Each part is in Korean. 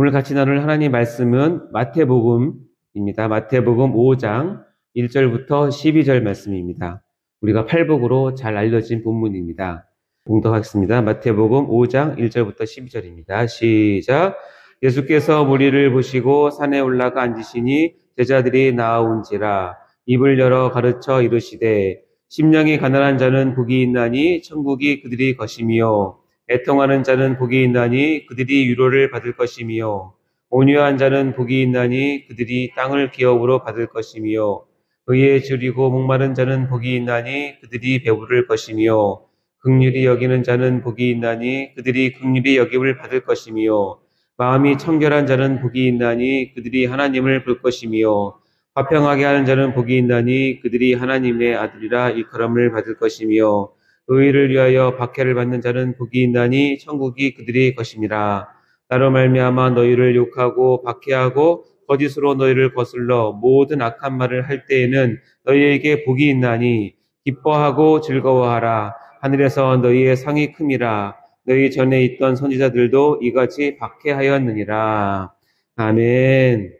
오늘 같이 나눌 하나님 말씀은 마태복음입니다. 마태복음 5장 1절부터 12절 말씀입니다. 우리가 팔복으로 잘 알려진 본문입니다. 봉독하겠습니다. 마태복음 5장 1절부터 12절입니다. 시작. 예수께서 무리를 보시고 산에 올라가 앉으시니 제자들이 나아온지라 입을 열어 가르쳐 이르시되 심령이 가난한 자는 복이 있나니 천국이 그들이 것이며 애통하는 자는 복이 있나니 그들이 위로를 받을 것이며 온유한 자는 복이 있나니 그들이 땅을 기업으로 받을 것이며 의에 줄이고 목마른 자는 복이 있나니 그들이 배부를 것이며 긍휼히 여기는 자는 복이 있나니 그들이 긍휼히 여김을 받을 것이며 마음이 청결한 자는 복이 있나니 그들이 하나님을 볼 것이며 화평하게 하는 자는 복이 있나니 그들이 하나님의 아들이라 일컬음을 받을 것이며 의를 위하여 박해를 받는 자는 복이 있나니 천국이 그들의 것임이라. 나로 말미암아 너희를 욕하고 박해하고 거짓으로 너희를 거슬러 모든 악한 말을 할 때에는 너희에게 복이 있나니 기뻐하고 즐거워하라. 하늘에서 너희의 상이 큼이라. 너희 전에 있던 선지자들도 이같이 박해하였느니라. 아멘.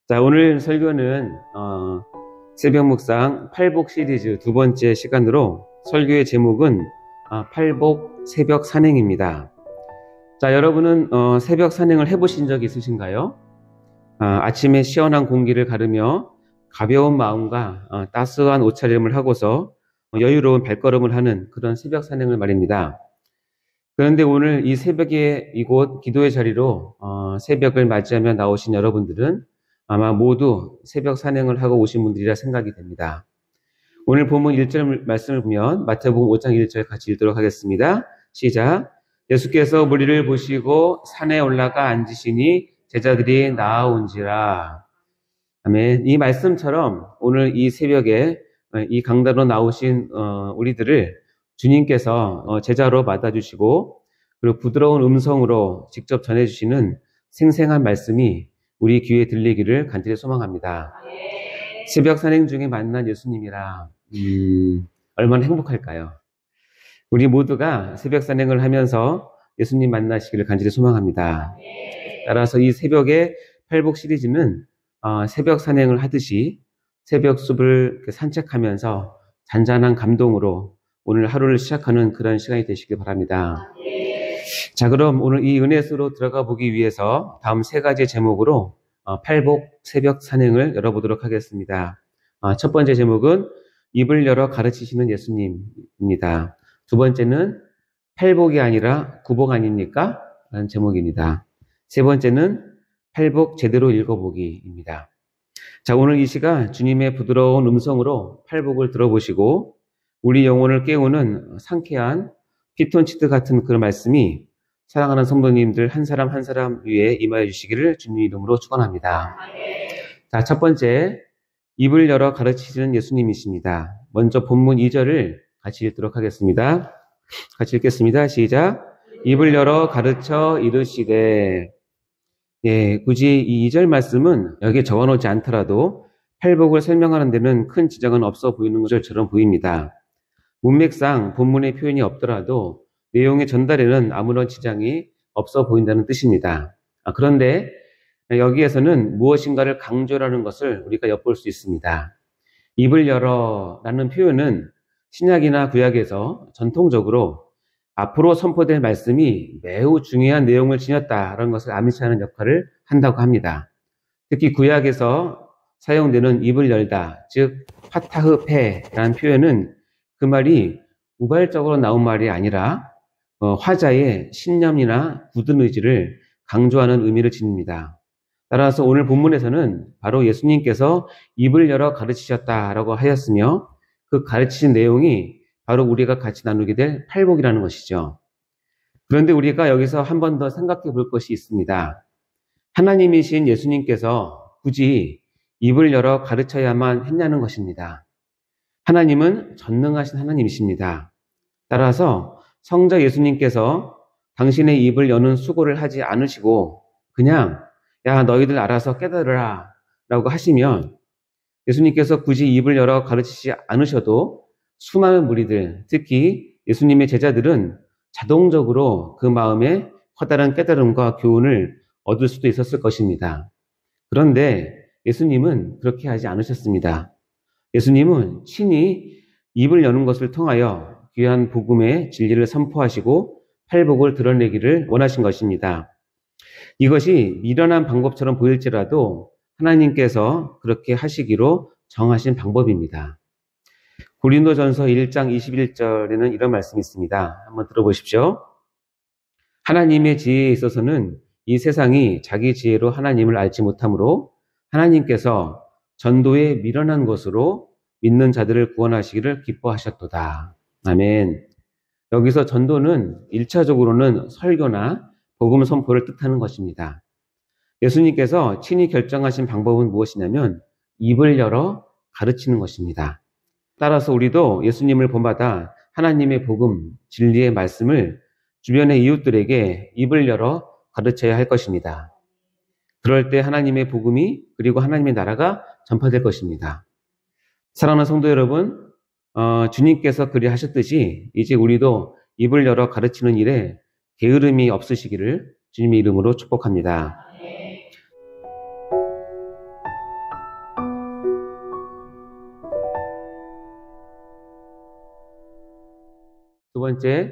자, 오늘 설교는 새벽 묵상 팔복 시리즈 두 번째 시간으로 설교의 제목은 팔복 새벽 산행입니다. 자, 여러분은 새벽 산행을 해보신 적 있으신가요? 아침에 시원한 공기를 가르며 가벼운 마음과 따스한 옷차림을 하고서 여유로운 발걸음을 하는 그런 새벽 산행을 말입니다. 그런데 오늘 이 새벽에 이곳 기도의 자리로 새벽을 맞이하며 나오신 여러분들은 아마 모두 새벽 산행을 하고 오신 분들이라 생각이 됩니다. 오늘 본문 1절 말씀을 보면 마태복음 5장 1절 같이 읽도록 하겠습니다. 시작. 예수께서 무리를 보시고 산에 올라가 앉으시니 제자들이 나아온지라. 아멘. 이 말씀처럼 오늘 이 새벽에 이 강단으로 나오신 우리들을 주님께서 제자로 받아주시고 그리고 부드러운 음성으로 직접 전해주시는 생생한 말씀이 우리 귀에 들리기를 간절히 소망합니다. 새벽 산행 중에 만난 예수님이라 얼마나 행복할까요? 우리 모두가 새벽 산행을 하면서 예수님 만나시기를 간절히 소망합니다. 따라서 이 새벽의 팔복 시리즈는 새벽 산행을 하듯이 새벽 숲을 산책하면서 잔잔한 감동으로 오늘 하루를 시작하는 그런 시간이 되시길 바랍니다. 자, 그럼 오늘 이 은혜수로 들어가 보기 위해서 다음 세 가지 제목으로 팔복 새벽 산행을 열어보도록 하겠습니다. 첫 번째 제목은 입을 열어 가르치시는 예수님입니다. 두 번째는 팔복이 아니라 구복 아닙니까? 라는 제목입니다. 세 번째는 팔복 제대로 읽어보기입니다. 자, 오늘 이 시간 주님의 부드러운 음성으로 팔복을 들어보시고 우리 영혼을 깨우는 상쾌한 피톤치드 같은 그런 말씀이 사랑하는 성도님들 한 사람 한 사람 위에 임하여 주시기를 주님 이름으로 축원합니다. 자, 첫 번째, 입을 열어 가르치시는 예수님이십니다. 먼저 본문 2절을 같이 읽도록 하겠습니다. 같이 읽겠습니다. 시작. 입을 열어 가르쳐 이르시되. 예, 굳이 이 2절 말씀은 여기에 적어놓지 않더라도 팔복을 설명하는 데는 큰 지장은 없어 보이는 것처럼 보입니다. 문맥상 본문의 표현이 없더라도 내용의 전달에는 아무런 지장이 없어 보인다는 뜻입니다. 그런데 여기에서는 무엇인가를 강조하는 것을 우리가 엿볼 수 있습니다. 입을 열어 라는 표현은 신약이나 구약에서 전통적으로 앞으로 선포될 말씀이 매우 중요한 내용을 지녔다라는 것을 암시하는 역할을 한다고 합니다. 특히 구약에서 사용되는 입을 열다, 즉 파타흐페라는 표현은 그 말이 우발적으로 나온 말이 아니라 화자의 신념이나 굳은 의지를 강조하는 의미를 지닙니다. 따라서 오늘 본문에서는 바로 예수님께서 입을 열어 가르치셨다라고 하였으며 그 가르치신 내용이 바로 우리가 같이 나누게 될 팔복이라는 것이죠. 그런데 우리가 여기서 한 번 더 생각해 볼 것이 있습니다. 하나님이신 예수님께서 굳이 입을 열어 가르쳐야만 했냐는 것입니다. 하나님은 전능하신 하나님이십니다. 따라서 성자 예수님께서 당신의 입을 여는 수고를 하지 않으시고 그냥 야 너희들 알아서 깨달으라 라고 하시면 예수님께서 굳이 입을 열어 가르치지 않으셔도 수많은 무리들, 특히 예수님의 제자들은 자동적으로 그 마음에 커다란 깨달음과 교훈을 얻을 수도 있었을 것입니다. 그런데 예수님은 그렇게 하지 않으셨습니다. 예수님은 친히 입을 여는 것을 통하여 귀한 복음의 진리를 선포하시고 팔복을 드러내기를 원하신 것입니다. 이것이 미련한 방법처럼 보일지라도 하나님께서 그렇게 하시기로 정하신 방법입니다. 고린도전서 1장 21절에는 이런 말씀이 있습니다. 한번 들어보십시오. 하나님의 지혜에 있어서는 이 세상이 자기 지혜로 하나님을 알지 못하므로 하나님께서 전도에 미련한 것으로 믿는 자들을 구원하시기를 기뻐하셨도다. 아멘. 여기서 전도는 1차적으로는 설교나 복음 선포를 뜻하는 것입니다. 예수님께서 친히 결정하신 방법은 무엇이냐면 입을 열어 가르치는 것입니다. 따라서 우리도 예수님을 본받아 하나님의 복음, 진리의 말씀을 주변의 이웃들에게 입을 열어 가르쳐야 할 것입니다. 그럴 때 하나님의 복음이 그리고 하나님의 나라가 전파될 것입니다. 사랑하는 성도 여러분, 주님께서 그리 하셨듯이 이제 우리도 입을 열어 가르치는 일에 게으름이 없으시기를 주님의 이름으로 축복합니다. 두 번째,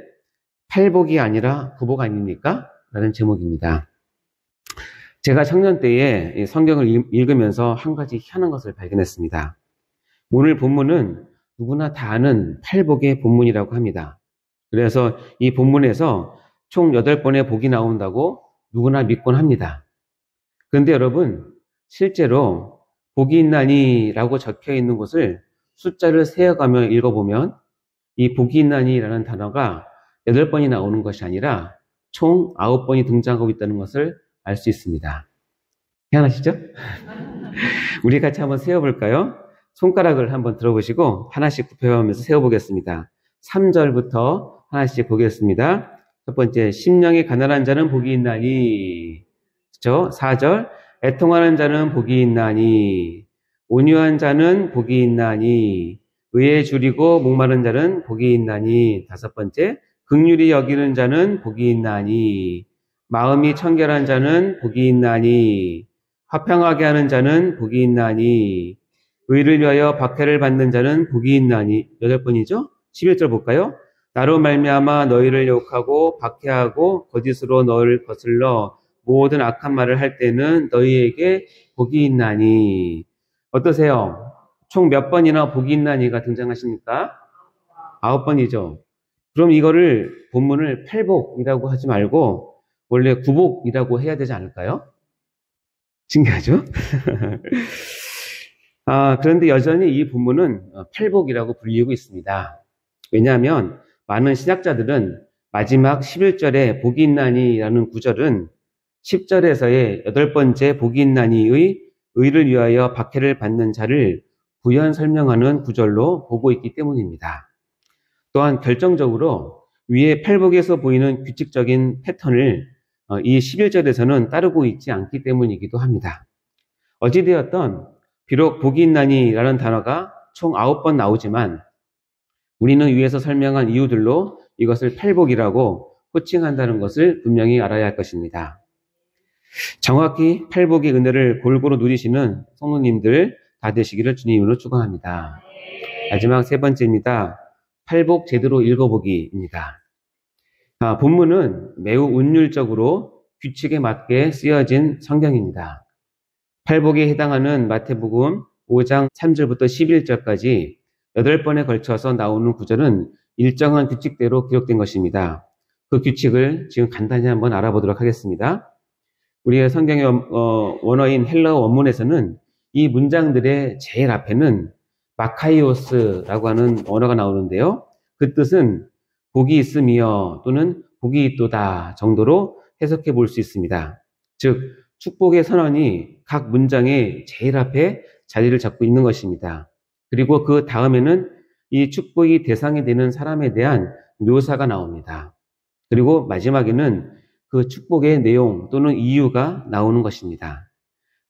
팔복이 아니라 구복 아닙니까? 라는 제목입니다. 제가 청년 때에 성경을 읽으면서 한 가지 희한한 것을 발견했습니다. 오늘 본문은 누구나 다 아는 팔복의 본문이라고 합니다. 그래서 이 본문에서 총 8번의 복이 나온다고 누구나 믿곤 합니다. 그런데 여러분, 실제로 복이 있나니 라고 적혀 있는 곳을 숫자를 세어가며 읽어보면 이 복이 있나니라는 단어가 8번이 나오는 것이 아니라 총 9번이 등장하고 있다는 것을 알 수 있습니다. 희한하시죠? 우리 같이 한번 세어볼까요? 손가락을 한번 들어보시고 하나씩 굽혀가면서 세어보겠습니다. 3절부터 하나씩 보겠습니다. 첫 번째, 심령이 가난한 자는 복이 있나니. 그렇죠? 4절, 애통하는 자는 복이 있나니. 온유한 자는 복이 있나니. 의에 줄이고 목마른 자는 복이 있나니. 5번째, 긍휼히 여기는 자는 복이 있나니. 마음이 청결한 자는 복이 있나니. 화평하게 하는 자는 복이 있나니. 의를 위하여 박해를 받는 자는 복이 있나니. 8번이죠? 11절 볼까요? 나로 말미암아 너희를 욕하고 박해하고 거짓으로 너를 거슬러 모든 악한 말을 할 때는 너희에게 복이 있나니. 어떠세요? 총 몇 번이나 복이 있나니가 등장하십니까? 9번이죠. 그럼 이거를 본문을 팔복이라고 하지 말고 원래 구복이라고 해야 되지 않을까요? 신기하죠? 그런데 여전히 이 본문은 팔복이라고 불리고 있습니다. 왜냐하면 많은 신학자들은 마지막 11절에 복이 있나니라는 구절은 10절에서의 8번째 복이 있나니의 의를 위하여 박해를 받는 자를 부연 설명하는 구절로 보고 있기 때문입니다. 또한 결정적으로 위에 팔복에서 보이는 규칙적인 패턴을 이 11절에서는 따르고 있지 않기 때문이기도 합니다. 어찌되었던 비록 복이 있나니라는 단어가 총 9번 나오지만 우리는 위에서 설명한 이유들로 이것을 팔복이라고 호칭한다는 것을 분명히 알아야 할 것입니다. 정확히 팔복의 은혜를 골고루 누리시는 성도님들 다 되시기를 주님으로 축원합니다. 마지막 3번째입니다. 팔복 제대로 읽어보기입니다. 본문은 매우 운율적으로 규칙에 맞게 쓰여진 성경입니다. 팔복에 해당하는 마태복음 5장 3절부터 11절까지 8번에 걸쳐서 나오는 구절은 일정한 규칙대로 기록된 것입니다. 그 규칙을 지금 간단히 한번 알아보도록 하겠습니다. 우리의 성경의 원어인 헬라어 원문에서는 이 문장들의 제일 앞에는 마카이오스라고 하는 언어가 나오는데요. 그 뜻은 복이 있으며 또는 복이 있도다 정도로 해석해 볼 수 있습니다. 즉 축복의 선언이 각 문장의 제일 앞에 자리를 잡고 있는 것입니다. 그리고 그 다음에는 이 축복이 대상이 되는 사람에 대한 묘사가 나옵니다. 그리고 마지막에는 그 축복의 내용 또는 이유가 나오는 것입니다.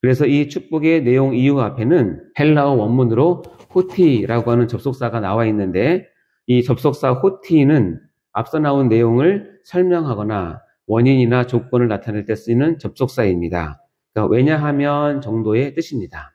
그래서 이 축복의 내용 이유 앞에는 헬라어 원문으로 호티라고 하는 접속사가 나와 있는데 이 접속사 호티는 앞서 나온 내용을 설명하거나 원인이나 조건을 나타낼 때 쓰이는 접속사입니다. 그러니까 왜냐하면 정도의 뜻입니다.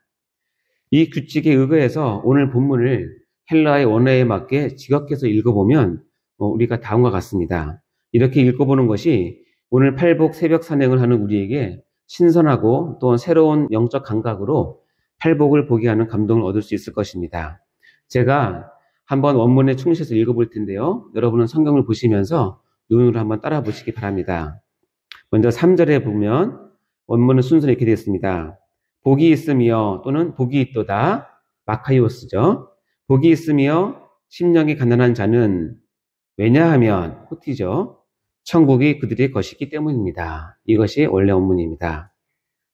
이 규칙에 의거해서 오늘 본문을 헬라의 원어에 맞게 직역해서 읽어보면 우리가 다음과 같습니다. 이렇게 읽어보는 것이 오늘 팔복 새벽 산행을 하는 우리에게 신선하고 또 새로운 영적 감각으로 팔복을 보게 하는 감동을 얻을 수 있을 것입니다. 제가 한번 원문에 충실해서 읽어볼 텐데요. 여러분은 성경을 보시면서 눈으로 한번 따라 보시기 바랍니다. 먼저 3절에 보면 원문은 순서는 이렇게 되어 있습니다. 복이 있으며 또는 복이 있도다, 마카이오스죠. 복이 있으며 심령이 가난한 자는 왜냐하면 호티죠. 천국이 그들의 것이기 때문입니다. 이것이 원래 원문입니다.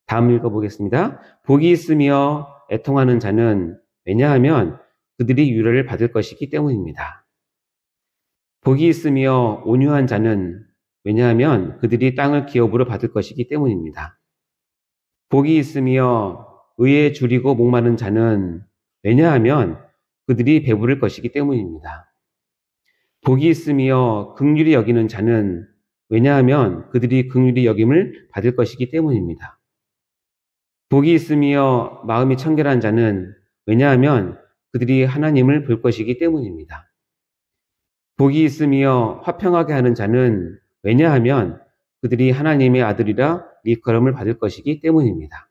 다음 읽어보겠습니다. 복이 있으며 애통하는 자는 왜냐하면 그들이 유래를 받을 것이기 때문입니다. 복이 있으며 온유한 자는 왜냐하면 그들이 땅을 기업으로 받을 것이기 때문입니다. 복이 있으며 의에 줄이고 목마른 자는 왜냐하면 그들이 배부를 것이기 때문입니다. 복이 있으며 긍휼히 여기는 자는 왜냐하면 그들이 긍휼히 여김을 받을 것이기 때문입니다. 복이 있으며 마음이 청결한 자는 왜냐하면 그들이 하나님을 볼 것이기 때문입니다. 복이 있으며 화평하게 하는 자는 왜냐하면 그들이 하나님의 아들이라 일컬음을 받을 것이기 때문입니다.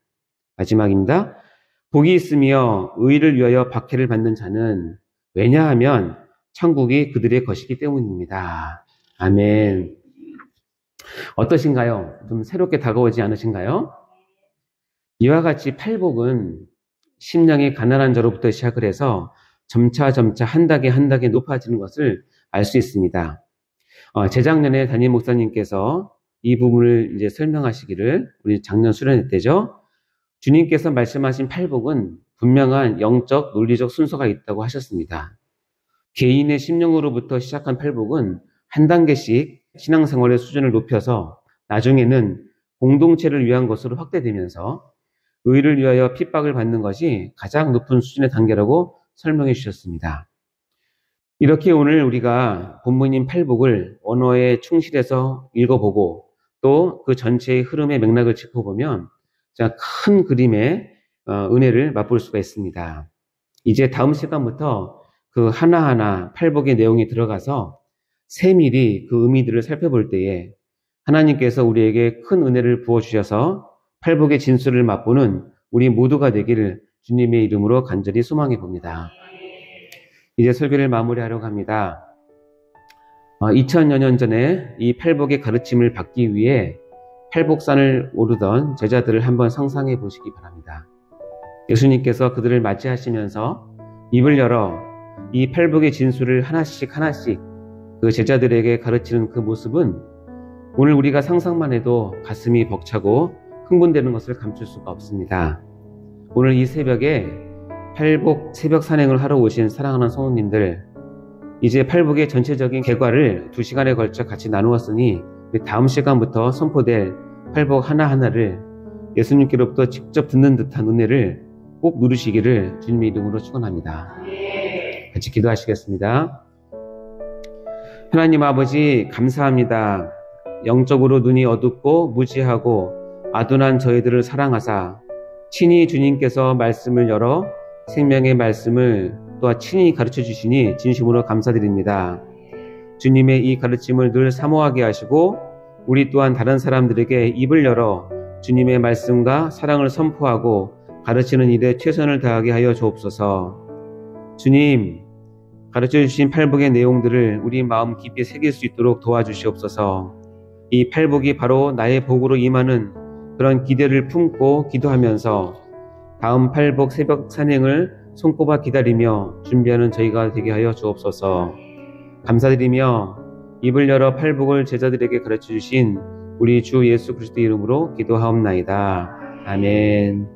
마지막입니다. 복이 있으며 의를 위하여 박해를 받는 자는 왜냐하면 천국이 그들의 것이기 때문입니다. 아멘. 어떠신가요? 좀 새롭게 다가오지 않으신가요? 이와 같이 팔복은 심령이 가난한 자로부터 시작을 해서 점차 한 단계 높아지는 것을 알 수 있습니다. 재작년에 담임 목사님께서 이 부분을 이제 설명하시기를 우리 작년 수련회 때죠. 주님께서 말씀하신 팔복은 분명한 영적, 논리적 순서가 있다고 하셨습니다. 개인의 심령으로부터 시작한 팔복은 한 단계씩 신앙생활의 수준을 높여서 나중에는 공동체를 위한 것으로 확대되면서 의를 위하여 핍박을 받는 것이 가장 높은 수준의 단계라고 설명해 주셨습니다. 이렇게 오늘 우리가 본문인 팔복을 언어에 충실해서 읽어보고 또 그 전체의 흐름의 맥락을 짚어보면 큰 그림의 은혜를 맛볼 수가 있습니다. 이제 다음 시간부터 그 하나하나 팔복의 내용이 들어가서 세밀히 그 의미들을 살펴볼 때에 하나님께서 우리에게 큰 은혜를 부어주셔서 팔복의 진수를 맛보는 우리 모두가 되기를 주님의 이름으로 간절히 소망해 봅니다. 이제 설교를 마무리하려고 합니다. 2000여 년 전에 이 팔복의 가르침을 받기 위해 팔복산을 오르던 제자들을 한번 상상해 보시기 바랍니다. 예수님께서 그들을 맞이하시면서 입을 열어 이 팔복의 진수를 하나씩 그 제자들에게 가르치는 그 모습은 오늘 우리가 상상만 해도 가슴이 벅차고 흥분되는 것을 감출 수가 없습니다. 오늘 이 새벽에 팔복 새벽 산행을 하러 오신 사랑하는 성도님들, 이제 팔복의 전체적인 결과를 2시간에 걸쳐 같이 나누었으니 다음 시간부터 선포될 팔복 하나하나를 예수님께로부터 직접 듣는 듯한 은혜를 꼭 누리시기를 주님의 이름으로 축원합니다. 같이 기도하시겠습니다. 하나님 아버지 감사합니다. 영적으로 눈이 어둡고 무지하고 아둔한 저희들을 사랑하사 친히 주님께서 말씀을 열어 생명의 말씀을 또한 친히 가르쳐 주시니 진심으로 감사드립니다. 주님의 이 가르침을 늘 사모하게 하시고 우리 또한 다른 사람들에게 입을 열어 주님의 말씀과 사랑을 선포하고 가르치는 일에 최선을 다하게 하여 주옵소서. 주님, 가르쳐 주신 팔복의 내용들을 우리 마음 깊이 새길 수 있도록 도와주시옵소서. 이 팔복이 바로 나의 복으로 임하는 그런 기대를 품고 기도하면서 다음 팔복 새벽 산행을 손꼽아 기다리며 준비하는 저희가 되게 하여 주옵소서. 감사드리며 입을 열어 팔복을 제자들에게 가르쳐 주신 우리 주 예수 그리스도 이름으로 기도하옵나이다. 아멘.